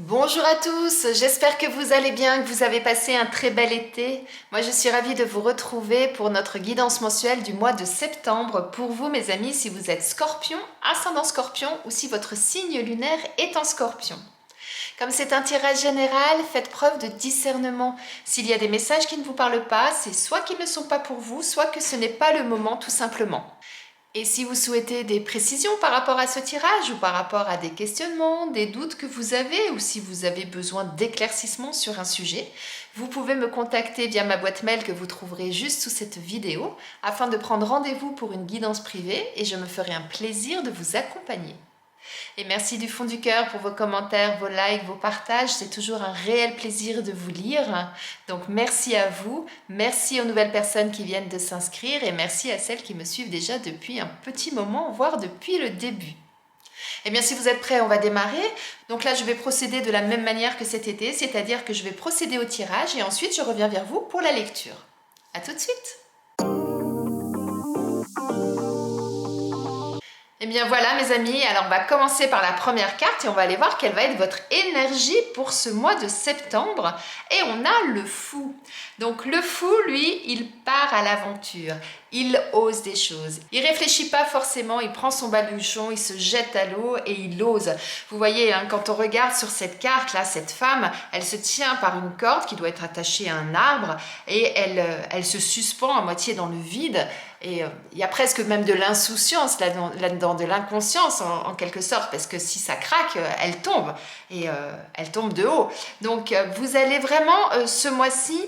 Bonjour à tous, j'espère que vous allez bien, que vous avez passé un très bel été. Moi je suis ravie de vous retrouver pour notre guidance mensuelle du mois de septembre. Pour vous mes amis, si vous êtes Scorpion, ascendant Scorpion ou si votre signe lunaire est en Scorpion. Comme c'est un tirage général, faites preuve de discernement. S'il y a des messages qui ne vous parlent pas, c'est soit qu'ils ne sont pas pour vous, soit que ce n'est pas le moment tout simplement. Et si vous souhaitez des précisions par rapport à ce tirage ou par rapport à des questionnements, des doutes que vous avez ou si vous avez besoin d'éclaircissement sur un sujet, vous pouvez me contacter via ma boîte mail que vous trouverez juste sous cette vidéo afin de prendre rendez-vous pour une guidance privée et je me ferai un plaisir de vous accompagner. Et merci du fond du cœur pour vos commentaires, vos likes, vos partages. C'est toujours un réel plaisir de vous lire. Donc merci à vous, merci aux nouvelles personnes qui viennent de s'inscrire et merci à celles qui me suivent déjà depuis un petit moment, voire depuis le début. Eh bien si vous êtes prêts, on va démarrer. Donc là je vais procéder de la même manière que cet été, c'est-à-dire que je vais procéder au tirage et ensuite je reviens vers vous pour la lecture. A tout de suite! Eh bien voilà mes amis, alors on va commencer par la première carte et on va aller voir quelle va être votre énergie pour ce mois de septembre. Et on a le fou. Donc le fou, lui, il part à l'aventure, il ose des choses. Il réfléchit pas forcément, il prend son baluchon, il se jette à l'eau et il ose. Vous voyez, hein, quand on regarde sur cette carte-là, cette femme, elle se tient par une corde qui doit être attachée à un arbre et elle se suspend à moitié dans le vide. Et il y a presque même de l'insouciance là-dedans, de l'inconscience en quelque sorte, parce que si ça craque, elle tombe, et elle tombe de haut. Donc vous allez vraiment ce mois-ci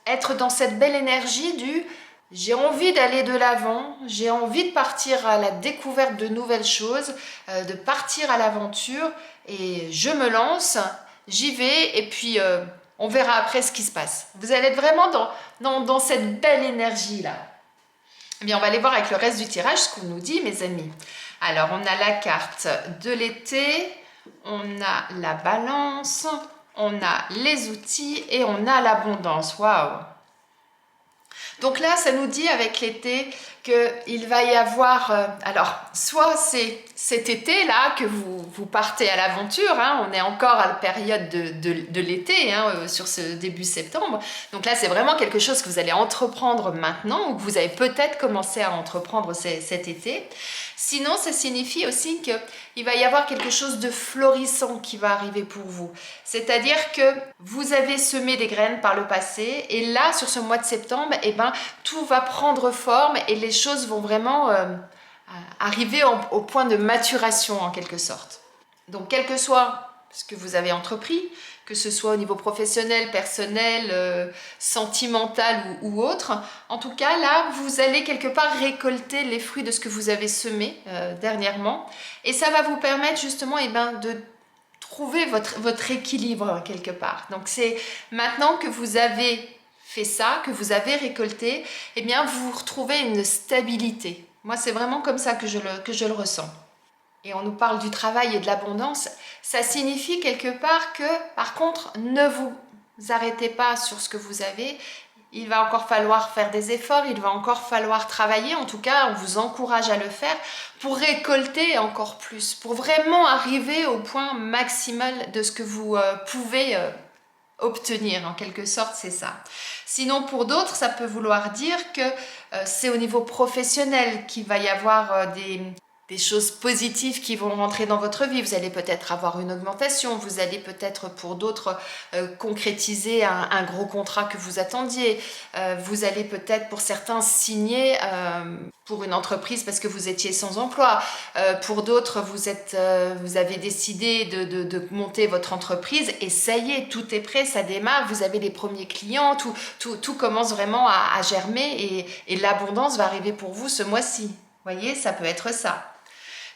être dans cette belle énergie du « j'ai envie d'aller de l'avant, j'ai envie de partir à la découverte de nouvelles choses, de partir à l'aventure, et je me lance, j'y vais, et puis on verra après ce qui se passe. » Vous allez être vraiment dans cette belle énergie-là. Eh bien, on va aller voir avec le reste du tirage ce qu'on nous dit, mes amis. Alors, on a la carte de l'été, on a la balance, on a les outils et on a l'abondance. Waouh! Donc là, ça nous dit avec l'été qu'il va y avoir... alors, soit c'est cet été-là que vous partez à l'aventure, hein, on est encore à la période de l'été, hein, sur ce début septembre. Donc là, c'est vraiment quelque chose que vous allez entreprendre maintenant ou que vous avez peut-être commencé à entreprendre cet été. Sinon, ça signifie aussi qu'il va y avoir quelque chose de florissant qui va arriver pour vous. C'est-à-dire que vous avez semé des graines par le passé et là, sur ce mois de septembre, eh ben, tout va prendre forme et les choses vont vraiment arriver au point de maturation en quelque sorte. Donc, quel que soit ce que vous avez entrepris, que ce soit au niveau professionnel, personnel, sentimental ou autre. En tout cas, là, vous allez quelque part récolter les fruits de ce que vous avez semé dernièrement. Et ça va vous permettre justement de trouver votre équilibre quelque part. Donc, c'est maintenant que vous avez fait ça, que vous avez récolté, eh bien, vous retrouvez une stabilité. Moi, c'est vraiment comme ça que je le ressens. Et on nous parle du travail et de l'abondance, ça signifie quelque part que, par contre, ne vous arrêtez pas sur ce que vous avez. Il va encore falloir faire des efforts, il va encore falloir travailler. En tout cas, on vous encourage à le faire pour récolter encore plus, pour vraiment arriver au point maximal de ce que vous pouvez obtenir. En quelque sorte, c'est ça. Sinon, pour d'autres, ça peut vouloir dire que c'est au niveau professionnel qu'il va y avoir des choses positives qui vont rentrer dans votre vie. Vous allez peut-être avoir une augmentation, vous allez peut-être pour d'autres concrétiser un gros contrat que vous attendiez. Vous allez peut-être pour certains signer pour une entreprise parce que vous étiez sans emploi. Pour d'autres, vous avez décidé de monter votre entreprise et ça y est, tout est prêt, ça démarre, vous avez les premiers clients, tout commence vraiment à germer et l'abondance va arriver pour vous ce mois-ci. Vous voyez, ça peut être ça.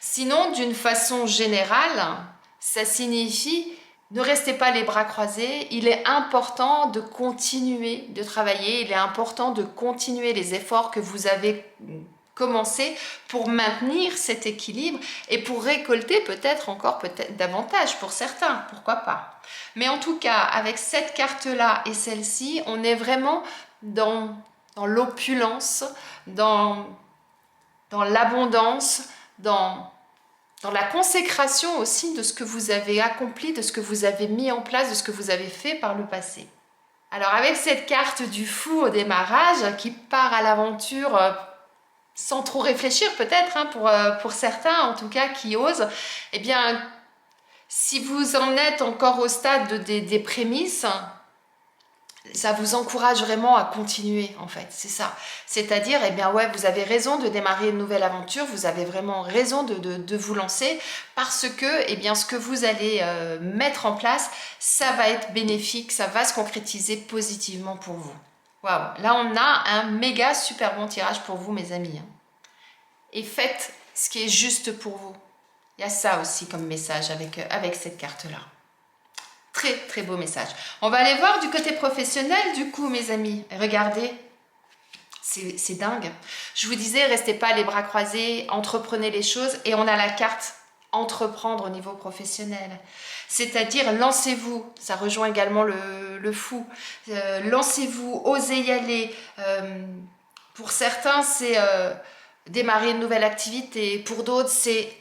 Sinon, d'une façon générale, ça signifie ne restez pas les bras croisés. Il est important de continuer de travailler. Il est important de continuer les efforts que vous avez commencés pour maintenir cet équilibre et pour récolter peut-être davantage pour certains, pourquoi pas. Mais en tout cas, avec cette carte-là et celle-ci, on est vraiment dans l'opulence, dans l'abondance, dans dans la consécration aussi de ce que vous avez accompli, de ce que vous avez mis en place, de ce que vous avez fait par le passé. Alors avec cette carte du fou au démarrage qui part à l'aventure sans trop réfléchir peut-être, hein, pour certains en tout cas qui osent, eh bien si vous en êtes encore au stade des prémices, ça vous encourage vraiment à continuer en fait, c'est ça. C'est-à-dire, eh bien ouais, vous avez raison de démarrer une nouvelle aventure, vous avez vraiment raison de vous lancer parce que, eh bien, ce que vous allez mettre en place, ça va être bénéfique, ça va se concrétiser positivement pour vous. Waouh, là on a un méga super bon tirage pour vous mes amis. Et faites ce qui est juste pour vous. Il y a ça aussi comme message avec cette carte-là. Très très beau message. On va aller voir du côté professionnel du coup mes amis. Regardez, c'est dingue. Je vous disais, restez pas les bras croisés, entreprenez les choses et on a la carte entreprendre au niveau professionnel. C'est-à-dire lancez-vous, ça rejoint également le fou. Lancez-vous, osez y aller. Pour certains c'est démarrer une nouvelle activité, pour d'autres c'est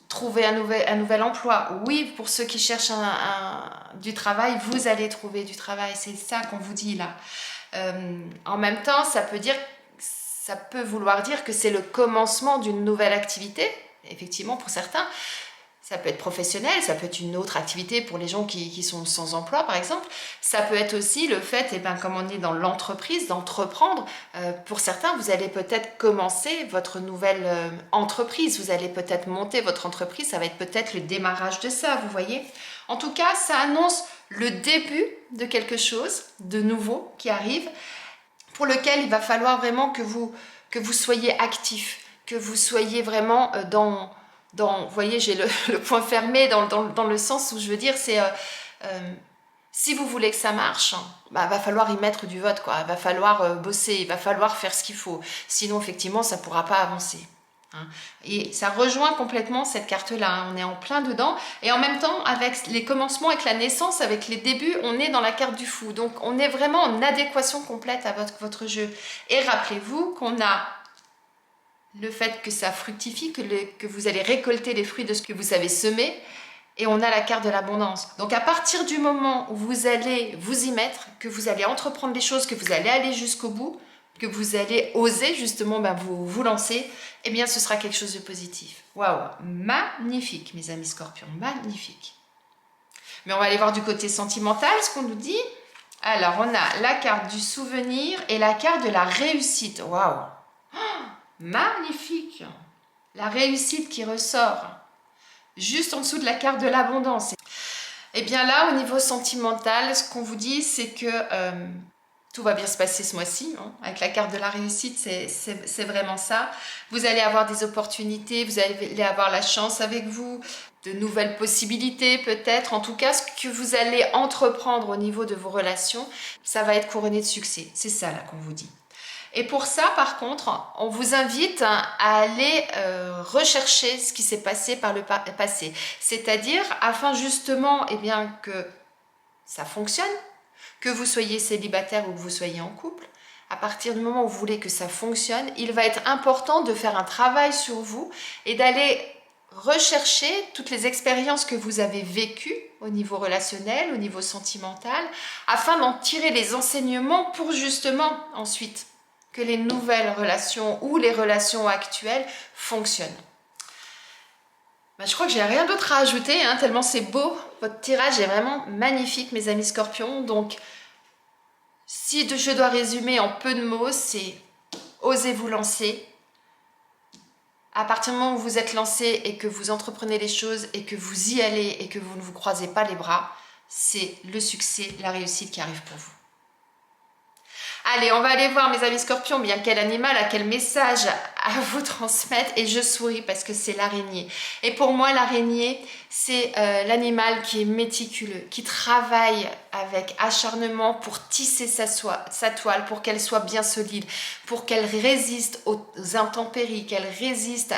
trouver un nouvel emploi. Oui, pour ceux qui cherchent du travail, vous allez trouver du travail. C'est ça qu'on vous dit là. En même temps, ça peut vouloir dire que c'est le commencement d'une nouvelle activité. Effectivement, pour certains, ça peut être professionnel, ça peut être une autre activité pour les gens qui sont sans emploi, par exemple. Ça peut être aussi le fait, eh bien, comme on est dans l'entreprise, d'entreprendre. Pour certains, vous allez peut-être commencer votre nouvelle entreprise. Vous allez peut-être monter votre entreprise. Ça va être peut-être le démarrage de ça, vous voyez. En tout cas, ça annonce le début de quelque chose de nouveau qui arrive, pour lequel il va falloir vraiment que vous soyez actif, que vous soyez vraiment vous voyez, j'ai le point fermé dans le sens où je veux dire, c'est si vous voulez que ça marche, bah, va falloir y mettre du vote, quoi. Va falloir bosser, il va falloir faire ce qu'il faut. Sinon, effectivement, ça ne pourra pas avancer. Hein. Et ça rejoint complètement cette carte-là. Hein. On est en plein dedans. Et en même temps, avec les commencements, avec la naissance, avec les débuts, on est dans la carte du fou. Donc, on est vraiment en adéquation complète à votre jeu. Et rappelez-vous qu'on a le fait que ça fructifie, que vous allez récolter les fruits de ce que vous avez semé, et on a la carte de l'abondance. Donc à partir du moment où vous allez vous y mettre, que vous allez entreprendre des choses, que vous allez aller jusqu'au bout, que vous allez oser justement vous lancer, eh bien ce sera quelque chose de positif. Waouh, magnifique mes amis scorpions, magnifique. Mais on va aller voir du côté sentimental ce qu'on nous dit. Alors on a la carte du souvenir et la carte de la réussite. Waouh, magnifique, la réussite qui ressort juste en dessous de la carte de l'abondance. Et bien là, au niveau sentimental, ce qu'on vous dit, c'est que tout va bien se passer ce mois-ci. Hein. Avec la carte de la réussite, c'est vraiment ça. Vous allez avoir des opportunités, vous allez avoir la chance avec vous, de nouvelles possibilités peut-être. En tout cas, ce que vous allez entreprendre au niveau de vos relations, ça va être couronné de succès. C'est ça là qu'on vous dit. Et pour ça, par contre, on vous invite à aller rechercher ce qui s'est passé par le passé. C'est-à-dire, afin justement eh bien, que ça fonctionne, que vous soyez célibataire ou que vous soyez en couple, à partir du moment où vous voulez que ça fonctionne, il va être important de faire un travail sur vous et d'aller rechercher toutes les expériences que vous avez vécues au niveau relationnel, au niveau sentimental, afin d'en tirer les enseignements pour justement ensuite que les nouvelles relations ou les relations actuelles fonctionnent. Ben, je crois que j'ai rien d'autre à ajouter, hein, tellement c'est beau. Votre tirage est vraiment magnifique, mes amis scorpions. Donc, si je dois résumer en peu de mots, c'est osez vous lancer. À partir du moment où vous êtes lancé et que vous entreprenez les choses et que vous y allez et que vous ne vous croisez pas les bras, c'est le succès, la réussite qui arrive pour vous. Allez, on va aller voir mes amis scorpions, bien quel animal, à quel message à vous transmettre. Et je souris parce que c'est l'araignée. Et pour moi, l'araignée, c'est l'animal qui est méticuleux, qui travaille avec acharnement pour tisser sa toile, pour qu'elle soit bien solide, pour qu'elle résiste aux intempéries, qu'elle résiste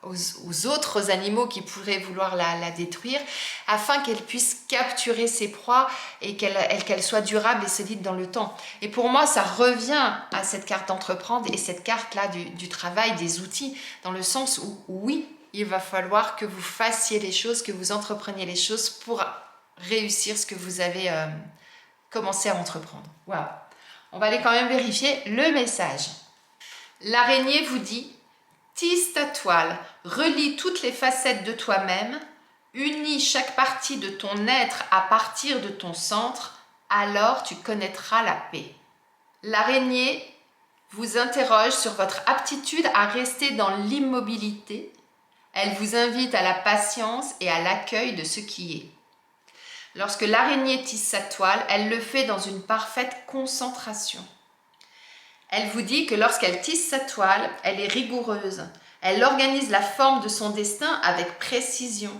aux autres animaux qui pourraient vouloir la détruire, afin qu'elle puisse capturer ses proies et qu'elle soit durable et solide dans le temps. Et pour moi, ça revient à cette carte d'entreprendre et cette carte-là du travail, des outils, dans le sens où, oui, il va falloir que vous fassiez les choses, que vous entrepreniez les choses pour réussir ce que vous avez commencé à entreprendre. Waouh! On va aller quand même vérifier le message. L'araignée vous dit: tisse ta toile, relie toutes les facettes de toi-même, unis chaque partie de ton être à partir de ton centre, alors tu connaîtras la paix. L'araignée vous interroge sur votre aptitude à rester dans l'immobilité. Elle vous invite à la patience et à l'accueil de ce qui est. Lorsque l'araignée tisse sa toile, elle le fait dans une parfaite concentration. Elle vous dit que lorsqu'elle tisse sa toile, elle est rigoureuse. Elle organise la forme de son destin avec précision,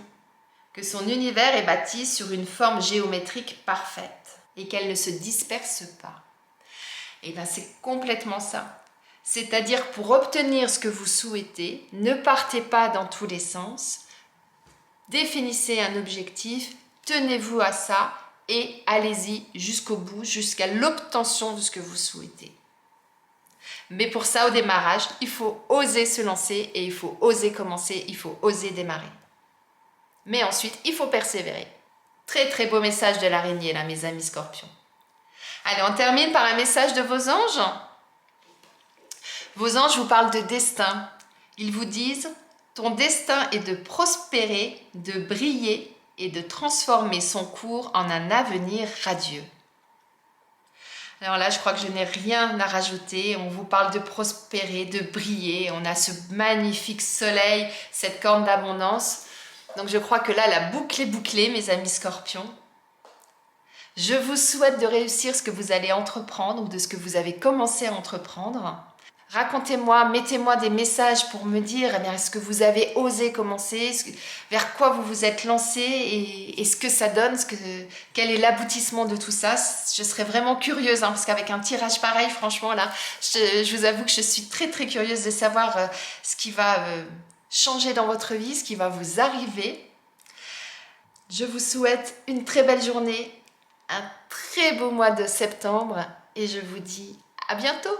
que son univers est bâti sur une forme géométrique parfaite et qu'elle ne se disperse pas. Et bien c'est complètement ça. C'est-à-dire pour obtenir ce que vous souhaitez, ne partez pas dans tous les sens, définissez un objectif, tenez-vous à ça et allez-y jusqu'au bout, jusqu'à l'obtention de ce que vous souhaitez. Mais pour ça, au démarrage, il faut oser se lancer et il faut oser commencer, il faut oser démarrer. Mais ensuite, il faut persévérer. Très très beau message de l'araignée là, mes amis scorpions. Allez, on termine par un message de vos anges. Vos anges vous parlent de destin. Ils vous disent: ton destin est de prospérer, de briller et de transformer son cours en un avenir radieux. Alors là, je crois que je n'ai rien à rajouter. On vous parle de prospérer, de briller. On a ce magnifique soleil, cette corne d'abondance. Donc je crois que là, la boucle est bouclée, mes amis scorpions. Je vous souhaite de réussir ce que vous allez entreprendre ou de ce que vous avez commencé à entreprendre. Racontez-moi, mettez-moi des messages pour me dire est-ce que vous avez osé commencer, vers quoi vous vous êtes lancé et ce que ça donne, quel est l'aboutissement de tout ça. Je serais vraiment curieuse parce qu'avec un tirage pareil, franchement là, je vous avoue que je suis très très curieuse de savoir ce qui va changer dans votre vie, ce qui va vous arriver. Je vous souhaite une très belle journée, un très beau mois de septembre et je vous dis à bientôt.